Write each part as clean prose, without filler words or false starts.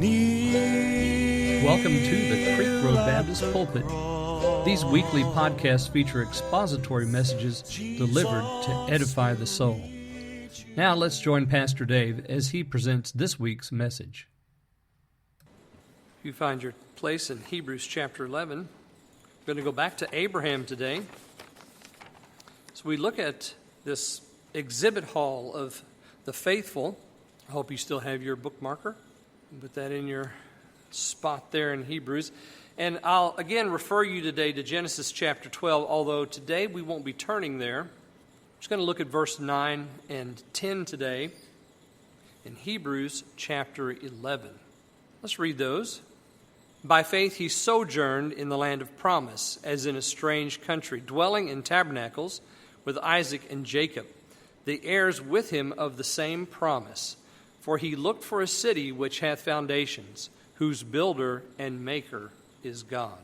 Welcome to the Creek Road Baptist Pulpit. These weekly podcasts feature expository messages delivered to edify the soul. Now let's join Pastor Dave as he presents this week's message. You find your place in Hebrews chapter 11. We're going to go back to Abraham today. So we look at this exhibit hall of the faithful. I hope you still have your bookmarker. Put that in your spot there in Hebrews. And I'll again refer you today to Genesis chapter 12, although today we won't be turning there. I'm just going to look at verse 9 and 10 today in Hebrews chapter 11. Let's read those. By faith he sojourned in the land of promise, as in a strange country, dwelling in tabernacles with Isaac and Jacob, the heirs with him of the same promise. For he looked for a city which hath foundations, whose builder and maker is God.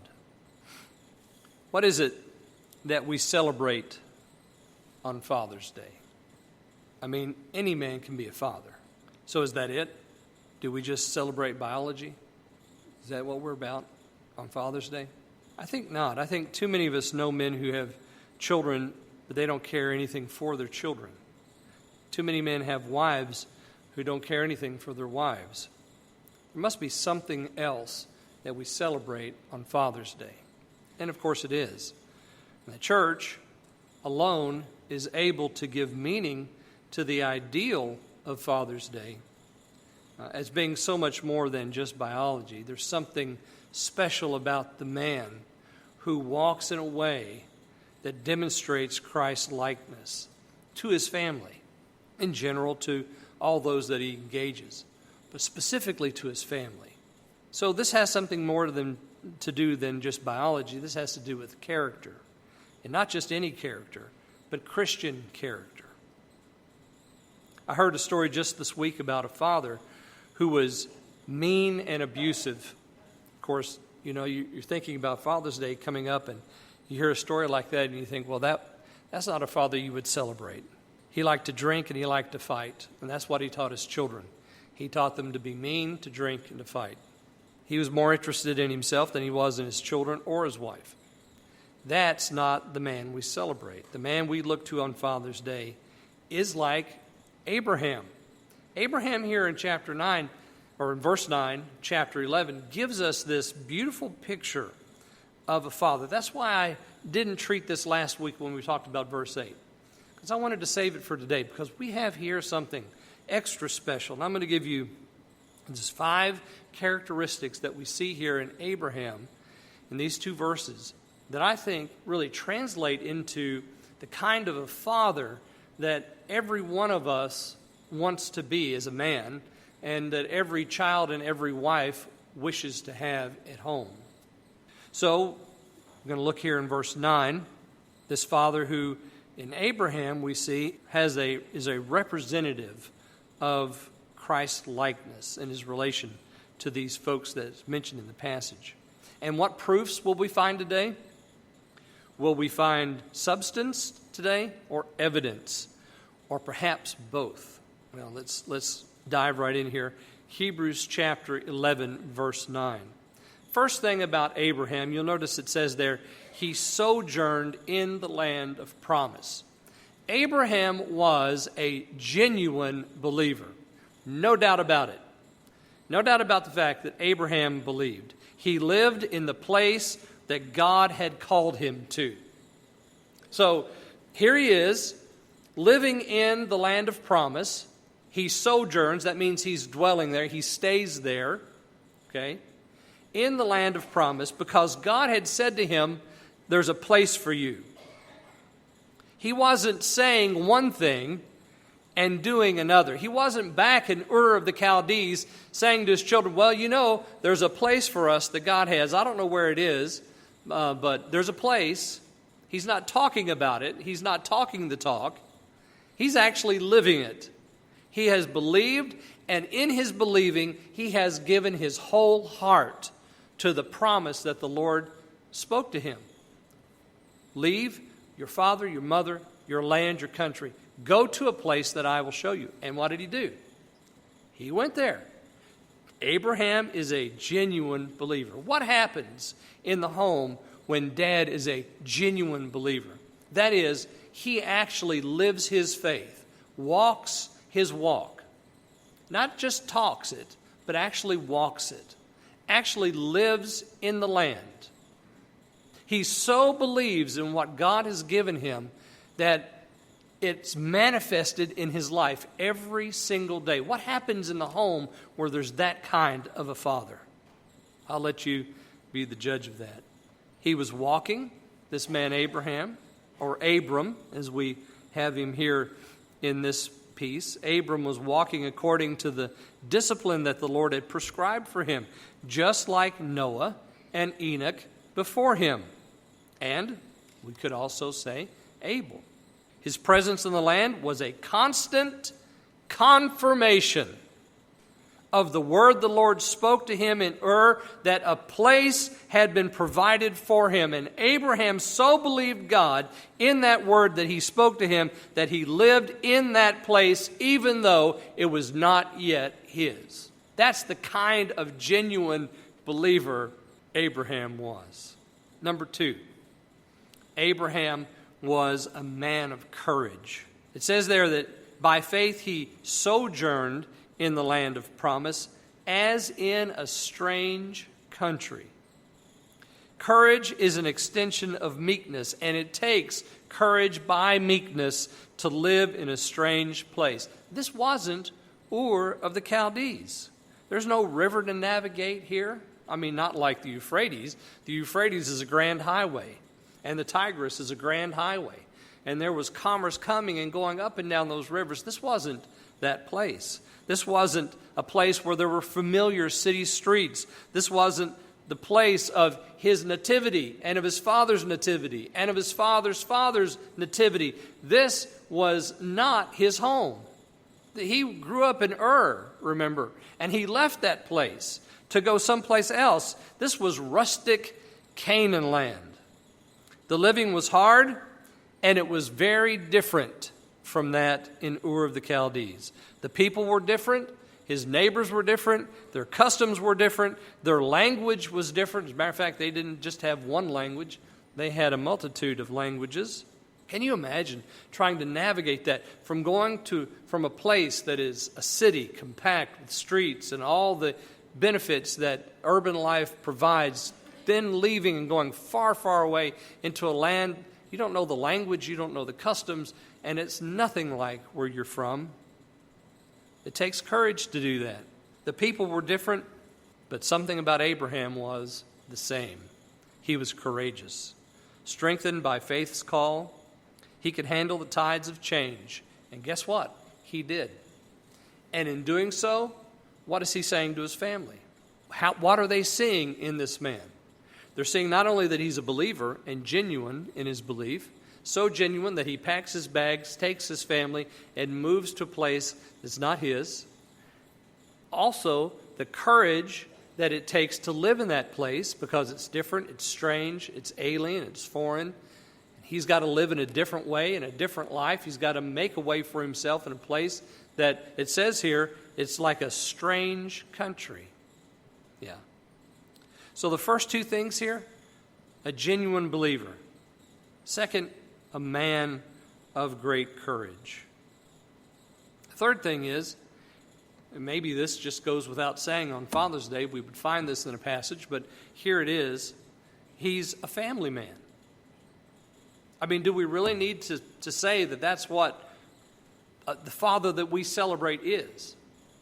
What is it that we celebrate on Father's Day? I mean, any man can be a father. So is that it? Do we just celebrate biology? Is that what we're about on Father's Day? I think not. I think too many of us know men who have children, but they don't care anything for their children. Too many men have wives who don't care anything for their wives. There must be something else that we celebrate on Father's Day. And of course it is. And the church alone is able to give meaning to the ideal of Father's Day as being so much more than just biology. There's something special about the man who walks in a way that demonstrates Christ's likeness to his family, in general to all those that he engages, but specifically to his family. So this has something more to do than just biology. This has to do with character, and not just any character, but Christian character. I heard a story just this week about a father who was mean and abusive. Of course, you know, you're thinking about Father's Day coming up, and you hear a story like that, and you think, well, that's not a father you would celebrate. He liked to drink and he liked to fight, and that's what he taught his children. He taught them to be mean, to drink, and to fight. He was more interested in himself than he was in his children or his wife. That's not the man we celebrate. The man we look to on Father's Day is like Abraham. Abraham here in chapter 9, or in verse 9, chapter 11, gives us this beautiful picture of a father. That's why I didn't treat this last week when we talked about verse 8. Because I wanted to save it for today, because we have here something extra special. And I'm going to give you just 5 characteristics that we see here in Abraham in these 2 verses that I think really translate into the kind of a father that every one of us wants to be as a man, and that every child and every wife wishes to have at home. So we're going to look here in verse 9. This father who in Abraham, we see, is a representative of Christ's likeness and his relation to these folks that's mentioned in the passage. And what proofs will we find today? Will we find substance today, or evidence, or perhaps both? Well, let's dive right in here. Hebrews chapter 11, verse 9. First thing about Abraham, you'll notice it says there, he sojourned in the land of promise. Abraham was a genuine believer. No doubt about it. No doubt about the fact that Abraham believed. He lived in the place that God had called him to. So here he is, living in the land of promise. He sojourns, that means he's dwelling there, he stays there, okay, in the land of promise, because God had said to him, there's a place for you. He wasn't saying one thing and doing another. He wasn't back in Ur of the Chaldees saying to his children, well, you know, there's a place for us that God has. I don't know where it is, but there's a place. He's not talking about it. He's not talking the talk. He's actually living it. He has believed, and in his believing, he has given his whole heart to the promise that the Lord spoke to him. Leave your father, your mother, your land, your country. Go to a place that I will show you. And what did he do? He went there. Abraham is a genuine believer. What happens in the home when dad is a genuine believer? That is, he actually lives his faith, walks his walk. Not just talks it, but actually walks it. Actually lives in the land. He so believes in what God has given him that it's manifested in his life every single day. What happens in the home where there's that kind of a father? I'll let you be the judge of that. He was walking, this man Abraham, or Abram, as we have him here in this piece. Abram was walking according to the discipline that the Lord had prescribed for him, just like Noah and Enoch before him. And we could also say Abel. His presence in the land was a constant confirmation of the word the Lord spoke to him in Ur, that a place had been provided for him. And Abraham so believed God in that word that he spoke to him that he lived in that place even though it was not yet his. That's the kind of genuine believer Abraham was. Number 2, Abraham was a man of courage. It says there that by faith he sojourned in the land of promise as in a strange country. Courage is an extension of meekness, and it takes courage by meekness to live in a strange place. This wasn't Ur of the Chaldees. There's no river to navigate here. I mean, not like the Euphrates. The Euphrates is a grand highway, and the Tigris is a grand highway. And there was commerce coming and going up and down those rivers. This wasn't that place. This wasn't a place where there were familiar city streets. This wasn't the place of his nativity and of his father's nativity and of his father's father's nativity. This was not his home. He grew up in Ur, remember, and he left that place to go someplace else. This was rustic Canaan land. The living was hard, and it was very different from that in Ur of the Chaldees. The people were different. His neighbors were different. Their customs were different. Their language was different. As a matter of fact, they didn't just have one language. They had a multitude of languages. Can you imagine trying to navigate that from a place that is a city compact with streets and all the benefits that urban life provides, then leaving and going far, far away into a land you don't know the language, you don't know the customs, and it's nothing like where you're from. It takes courage to do that. The people were different, but something about Abraham was the same. He was courageous. Strengthened by faith's call, he could handle the tides of change. And guess what? He did. And in doing so, what is he saying to his family? What are they seeing in this man? They're seeing not only that he's a believer and genuine in his belief, so genuine that he packs his bags, takes his family, and moves to a place that's not his. Also, the courage that it takes to live in that place because it's different, it's strange, it's alien, it's foreign. He's got to live in a different way, in a different life. He's got to make a way for himself in a place that it says here, it's like a strange country. Yeah. So the first two things here, a genuine believer. Second, a man of great courage. The third thing is, and maybe this just goes without saying on Father's Day, we would find this in a passage, but here it is, he's a family man. I mean, do we really need to say that that's what the father that we celebrate is?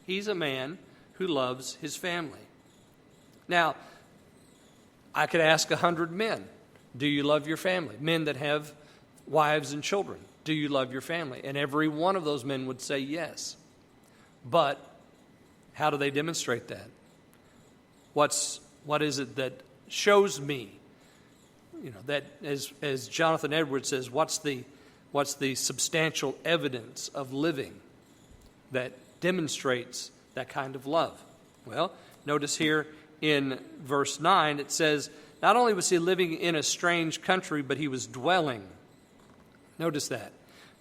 He's a man who loves his family. Now, I could ask 100 men, do you love your family? Men that have wives and children, do you love your family? And every one of those men would say yes. But how do they demonstrate that? What is it that shows me? You know, that as Jonathan Edwards says, what's the substantial evidence of living that demonstrates that kind of love? Well, notice here in verse 9, it says, not only was he living in a strange country, but he was dwelling. Notice that.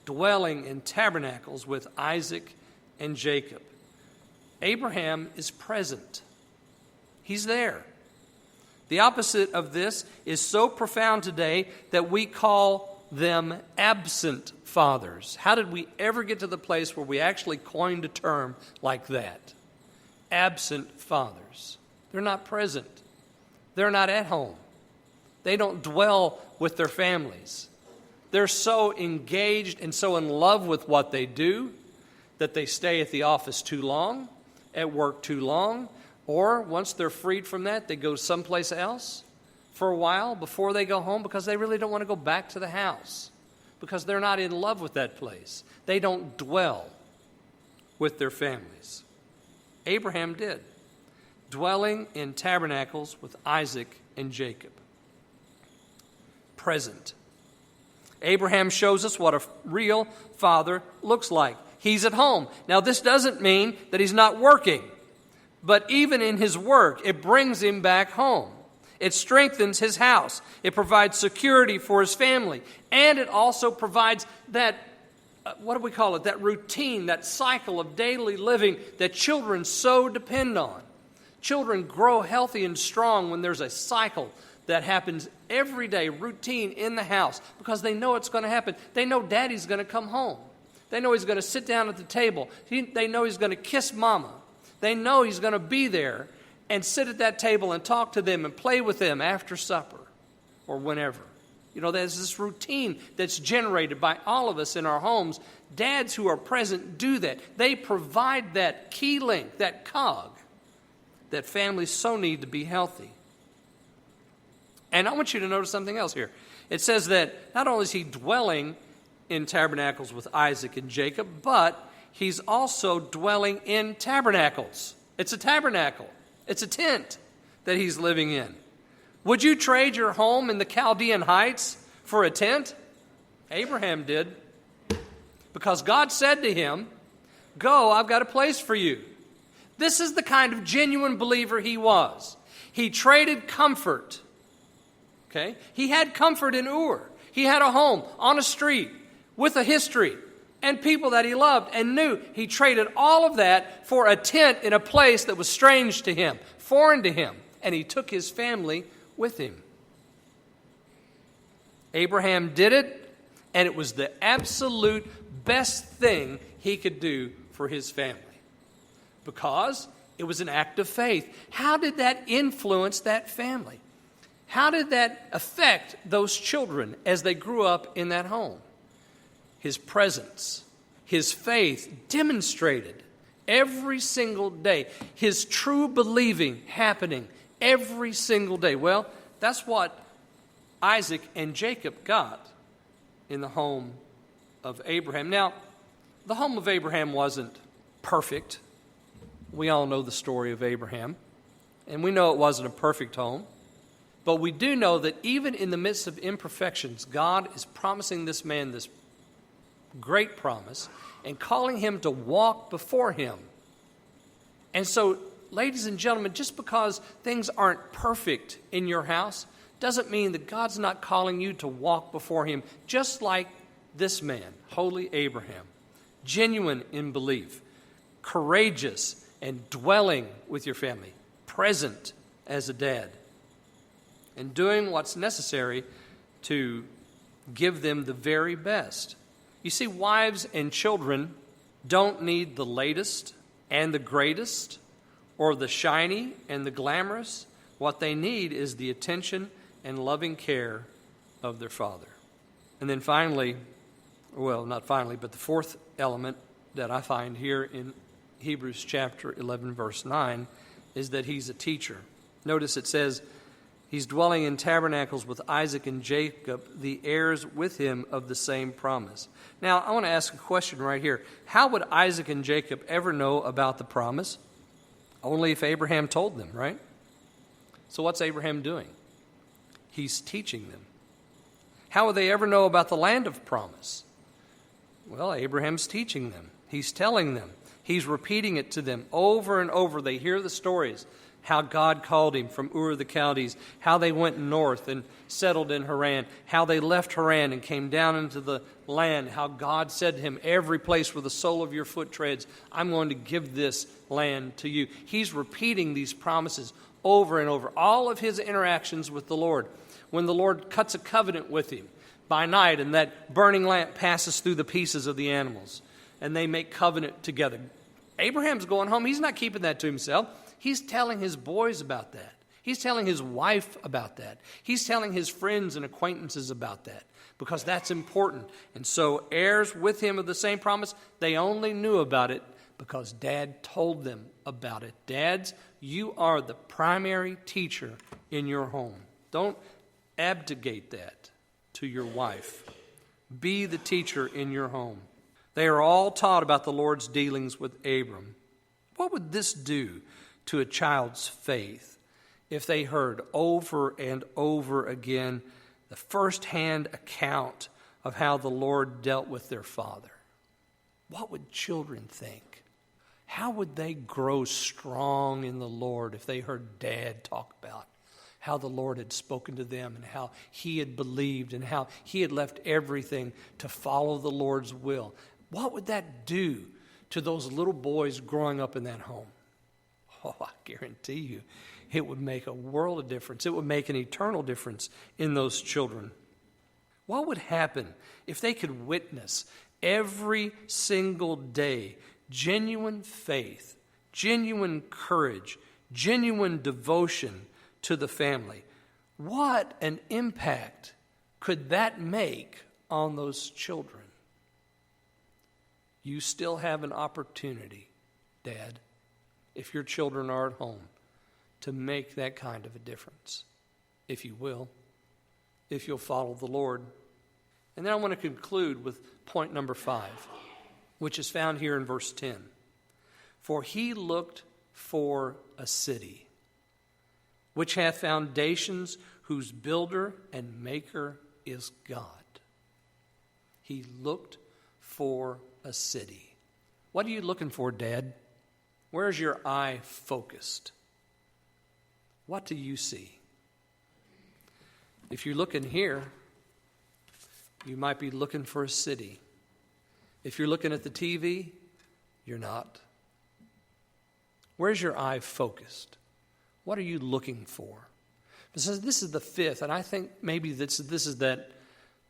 Dwelling in tabernacles with Isaac and Jacob. Abraham is present. He's there. The opposite of this is so profound today that we call them absent fathers. How did we ever get to the place where we actually coined a term like that? Absent fathers. They're not present. They're not at home. They don't dwell with their families. They're so engaged and so in love with what they do that they stay at the office too long, at work too long, or once they're freed from that, they go someplace else for a while before they go home because they really don't want to go back to the house because they're not in love with that place. They don't dwell with their families. Abraham did, dwelling in tabernacles with Isaac and Jacob. Present. Abraham shows us what a real father looks like. He's at home. Now, this doesn't mean that he's not working, but even in his work, it brings him back home. It strengthens his house. It provides security for his family. And it also provides that, that routine, that cycle of daily living that children so depend on. Children grow healthy and strong when there's a cycle that happens every day, routine in the house, because they know it's going to happen. They know Daddy's going to come home. They know he's going to sit down at the table. They know he's going to kiss Mama. They know he's going to be there and sit at that table and talk to them and play with them after supper or whenever. You know, there's this routine that's generated by all of us in our homes. Dads who are present do that. They provide that key link, that cog, that families so need to be healthy. And I want you to notice something else here. It says that not only is he dwelling in tabernacles with Isaac and Jacob, but he's also dwelling in tabernacles. It's a tabernacle. It's a tent that he's living in. Would you trade your home in the Chaldean Heights for a tent? Abraham did. Because God said to him, "Go, I've got a place for you." This is the kind of genuine believer he was. He traded comfort. Okay? He had comfort in Ur. He had a home on a street with a history and people that he loved and knew. He traded all of that for a tent in a place that was strange to him, foreign to him, and he took his family with him. Abraham did it, and it was the absolute best thing he could do for his family because it was an act of faith. How did that influence that family? How did that affect those children as they grew up in that home? His presence, his faith demonstrated every single day. His true believing happening every single day. Well, that's what Isaac and Jacob got in the home of Abraham. Now, the home of Abraham wasn't perfect. We all know the story of Abraham, and we know it wasn't a perfect home. But we do know that even in the midst of imperfections, God is promising this man this great promise and calling him to walk before him. And so, ladies and gentlemen, just because things aren't perfect in your house doesn't mean that God's not calling you to walk before him, just like this man, holy Abraham, genuine in belief, courageous and dwelling with your family, present as a dad, and doing what's necessary to give them the very best. You see, wives and children don't need the latest and the greatest or the shiny and the glamorous. What they need is the attention and loving care of their father. And then finally, well, not finally, but the fourth element that I find here in Hebrews chapter 11, verse 9, is that he's a teacher. Notice it says, he's dwelling in tabernacles with Isaac and Jacob, the heirs with him of the same promise. Now, I want to ask a question right here. How would Isaac and Jacob ever know about the promise? Only if Abraham told them, right? So what's Abraham doing? He's teaching them. How would they ever know about the land of promise? Well, Abraham's teaching them. He's telling them. He's repeating it to them over and over. They hear the stories, how God called him from Ur of the Chaldees, how they went north and settled in Haran, how they left Haran and came down into the land, how God said to him, every place where the sole of your foot treads, I'm going to give this land to you. He's repeating these promises over and over. All of his interactions with the Lord. When the Lord cuts a covenant with him by night and that burning lamp passes through the pieces of the animals and they make covenant together. Abraham's going home. He's not keeping that to himself. He's telling his boys about that. He's telling his wife about that. He's telling his friends and acquaintances about that because that's important. And so heirs with him of the same promise, they only knew about it because Dad told them about it. Dads, you are the primary teacher in your home. Don't abdicate that to your wife. Be the teacher in your home. They are all taught about the Lord's dealings with Abram. What would this do to a child's faith if they heard over and over again the first-hand account of how the Lord dealt with their father? What would children think? How would they grow strong in the Lord if they heard Dad talk about how the Lord had spoken to them and how he had believed and how he had left everything to follow the Lord's will? What would that do to those little boys growing up in that home? Oh, I guarantee you, it would make a world of difference. It would make an eternal difference in those children. What would happen if they could witness every single day genuine faith, genuine courage, genuine devotion to the family? What an impact could that make on those children? You still have an opportunity, Dad, if your children are at home, to make that kind of a difference, if you will, if you'll follow the Lord. And then I want to conclude with point number 5, which is found here in verse 10. For he looked for a city which hath foundations, whose builder and maker is God. He looked for a city. What are you looking for, Dad? Where's your eye focused? What do you see? If you're looking here, you might be looking for a city. If you're looking at the TV, you're not. Where's your eye focused? What are you looking for? Because this is the 5th, and I think maybe this is that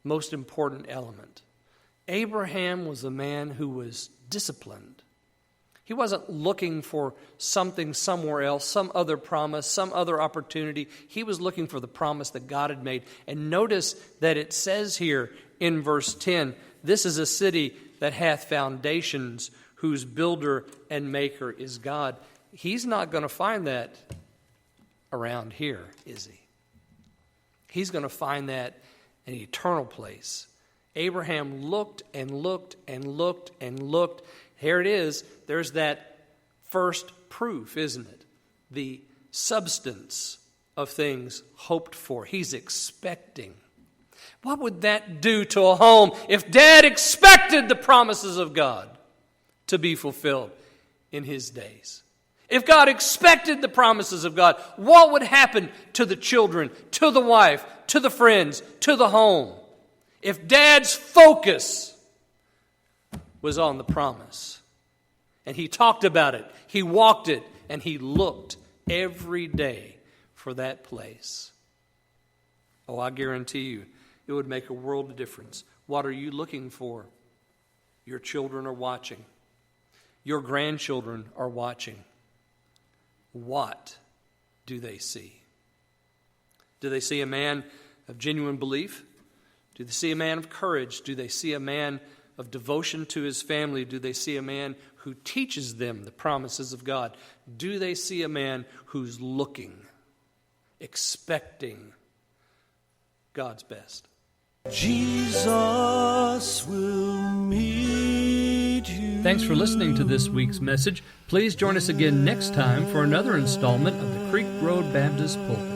most important element. Abraham was a man who was disciplined. He wasn't looking for something somewhere else, some other promise, some other opportunity. He was looking for the promise that God had made. And notice that it says here in verse 10, this is a city that hath foundations, whose builder and maker is God. He's not going to find that around here, is he? He's going to find that in an eternal place. Abraham looked and looked and looked and looked. Here it is. There's that first proof, isn't it? The substance of things hoped for. He's expecting. What would that do to a home if Dad expected the promises of God to be fulfilled in his days? If God expected the promises of God, what would happen to the children, to the wife, to the friends, to the home? If Dad's focus was on the promise, and he talked about it, he walked it, and he looked every day for that place. Oh, I guarantee you, it would make a world of difference. What are you looking for? Your children are watching. Your grandchildren are watching. What do they see? Do they see a man of genuine belief? Do they see a man of courage? Do they see a man of devotion to his family? Do they see a man who teaches them the promises of God? Do they see a man who's looking, expecting God's best? Jesus will meet you. Thanks for listening to this week's message. Please join us again next time for another installment of the Creek Road Baptist Pulpit.